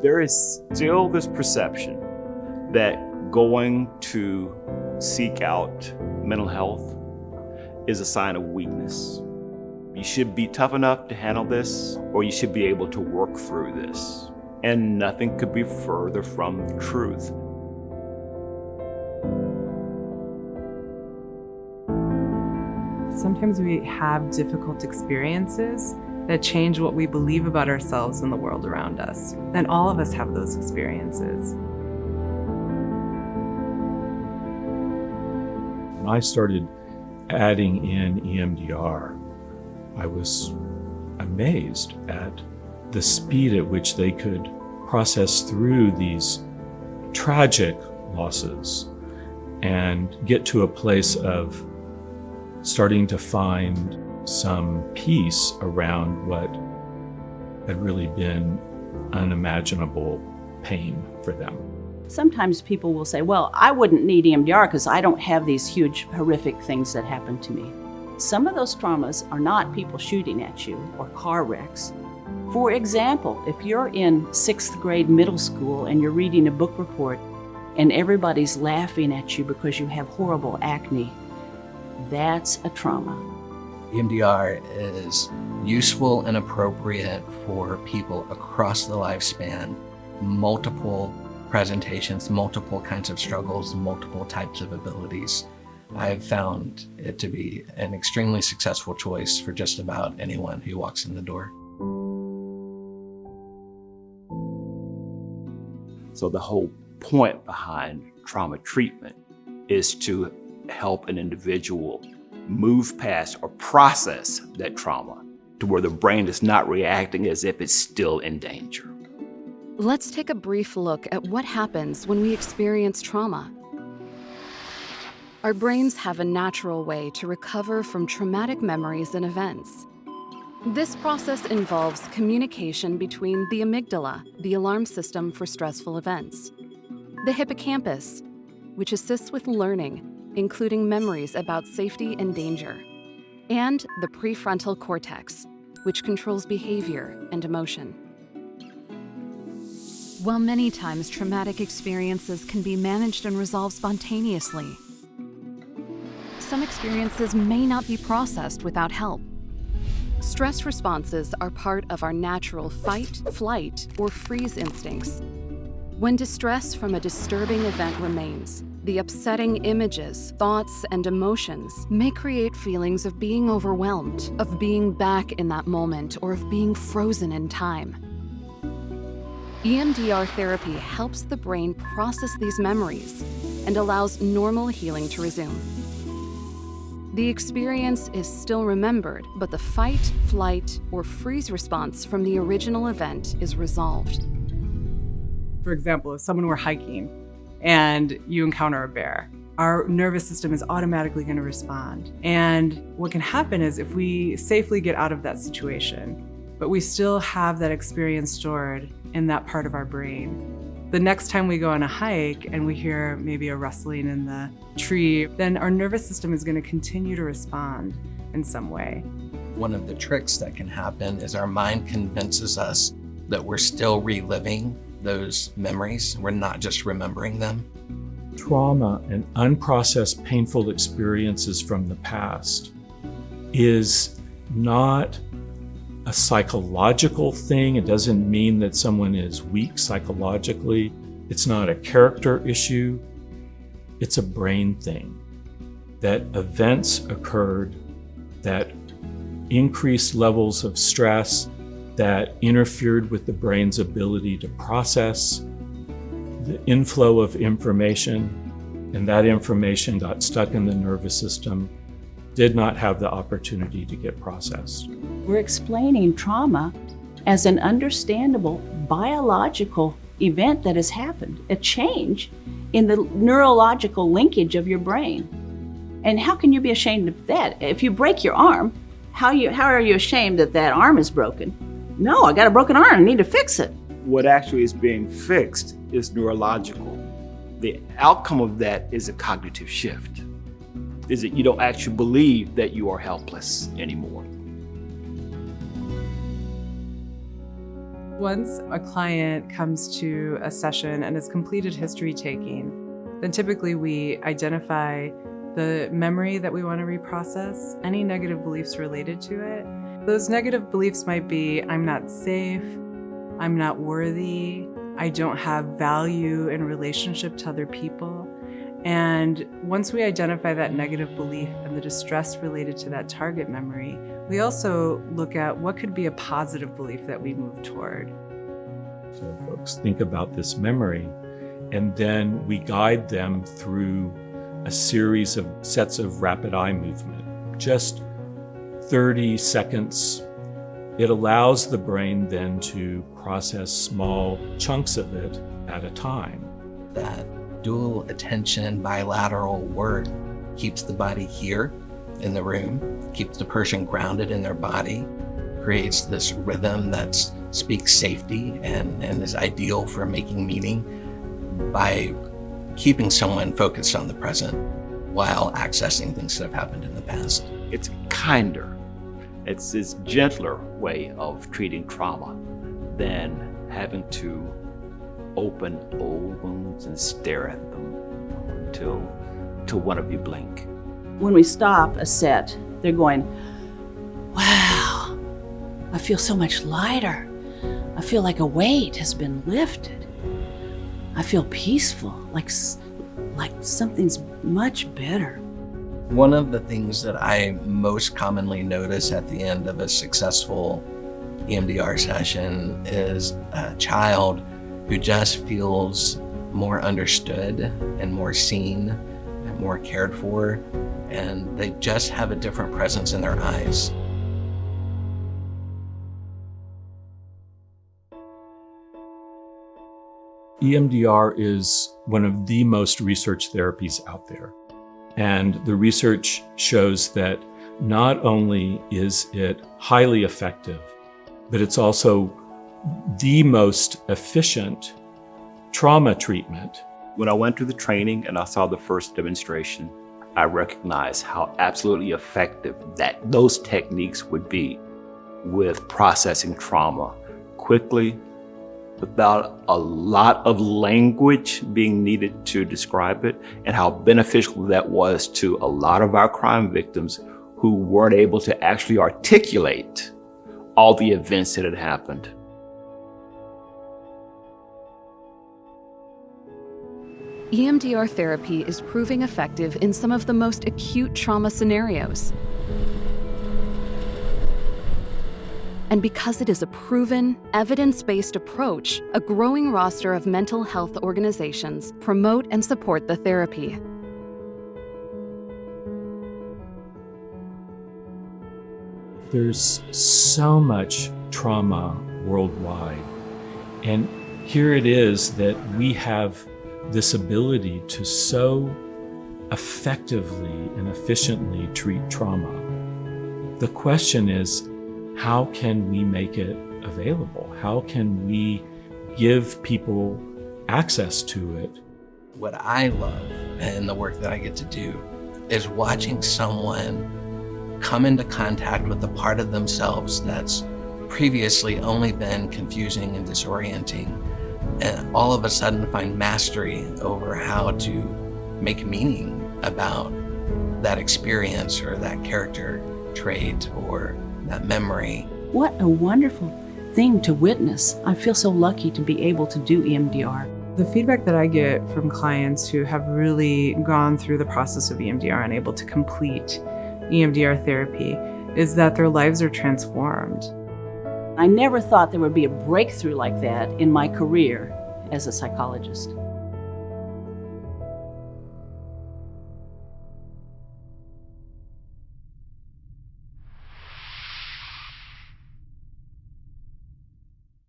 There is still this perception that going to seek out mental health is a sign of weakness. You should be tough enough to handle this, or you should be able to work through this. And nothing could be further from the truth. Sometimes we have difficult experiences that change what we believe about ourselves and the world around us. And all of us have those experiences. When I started adding in EMDR, I was amazed at the speed at which they could process through these tragic losses and get to a place of starting to find some peace around what had really been unimaginable pain for them. Sometimes people will say, well, I wouldn't need EMDR because I don't have these huge, horrific things that happen to me. Some of those traumas are not people shooting at you or car wrecks. For example, if you're in 6th grade middle school and you're reading a book report and everybody's laughing at you because you have horrible acne, that's a trauma. EMDR is useful and appropriate for people across the lifespan, multiple presentations, multiple kinds of struggles, multiple types of abilities. I've found it to be an extremely successful choice for just about anyone who walks in the door. So the whole point behind trauma treatment is to help an individual move past or process that trauma to where the brain is not reacting as if it's still in danger. Let's take a brief look at what happens when we experience trauma. Our brains have a natural way to recover from traumatic memories and events. This process involves communication between the amygdala, the alarm system for stressful events, the hippocampus, which assists with learning, including memories about safety and danger, and the prefrontal cortex, which controls behavior and emotion. While many times traumatic experiences can be managed and resolved spontaneously, some experiences may not be processed without help. Stress responses are part of our natural fight, flight, or freeze instincts. When distress from a disturbing event remains, the upsetting images, thoughts, and emotions may create feelings of being overwhelmed, of being back in that moment, or of being frozen in time. EMDR therapy helps the brain process these memories and allows normal healing to resume. The experience is still remembered, but the fight, flight, or freeze response from the original event is resolved. For example, if someone were hiking and you encounter a bear, our nervous system is automatically going to respond. And what can happen is if we safely get out of that situation, but we still have that experience stored in that part of our brain, the next time we go on a hike and we hear maybe a rustling in the tree, then our nervous system is going to continue to respond in some way. One of the tricks that can happen is our mind convinces us that we're still reliving those memories. We're not just remembering them. Trauma and unprocessed painful experiences from the past is not a psychological thing. It doesn't mean that someone is weak psychologically. It's not a character issue. It's a brain thing. That events occurred that increased levels of stress, that interfered with the brain's ability to process the inflow of information, and that information got stuck in the nervous system, did not have the opportunity to get processed. We're explaining trauma as an understandable biological event that has happened, a change in the neurological linkage of your brain. And how can you be ashamed of that? If you break your arm, how are you ashamed that that arm is broken? No, I got a broken arm, I need to fix it. What actually is being fixed is neurological. The outcome of that is a cognitive shift. Is that you don't actually believe that you are helpless anymore. Once a client comes to a session and has completed history taking, then typically we identify the memory that we want to reprocess, any negative beliefs related to it. Those negative beliefs might be, I'm not safe, I'm not worthy, I don't have value in relationship to other people. And once we identify that negative belief and the distress related to that target memory, we also look at what could be a positive belief that we move toward. So folks think about this memory, and then we guide them through a series of sets of rapid eye movement, just 30 seconds. It allows the brain then to process small chunks of it at a time. That dual attention, bilateral work keeps the body here in the room, keeps the person grounded in their body, creates this rhythm that speaks safety and is ideal for making meaning by keeping someone focused on the present while accessing things that have happened in the past. It's kinder. It's this gentler way of treating trauma than having to open old wounds and stare at them until one of you blink. When we stop a set, they're going, wow, I feel so much lighter. I feel like a weight has been lifted. I feel peaceful, like something's much better. One of the things that I most commonly notice at the end of a successful EMDR session is a child who just feels more understood and more seen and more cared for, and they just have a different presence in their eyes. EMDR is one of the most researched therapies out there. And the research shows that not only is it highly effective, but it's also the most efficient trauma treatment. When I went through the training and I saw the first demonstration, I recognized how absolutely effective those techniques would be with processing trauma quickly, without a lot of language being needed to describe it, and how beneficial that was to a lot of our crime victims who weren't able to actually articulate all the events that had happened. EMDR therapy is proving effective in some of the most acute trauma scenarios. And because it is a proven, evidence-based approach, a growing roster of mental health organizations promote and support the therapy. There's so much trauma worldwide. And here it is that we have this ability to so effectively and efficiently treat trauma. The question is, how can we make it available? How can we give people access to it? What I love in the work that I get to do is watching someone come into contact with a part of themselves that's previously only been confusing and disorienting, and all of a sudden find mastery over how to make meaning about that experience or that character trait or that memory. What a wonderful thing to witness. I feel so lucky to be able to do EMDR. The feedback that I get from clients who have really gone through the process of EMDR and able to complete EMDR therapy is that their lives are transformed. I never thought there would be a breakthrough like that in my career as a psychologist.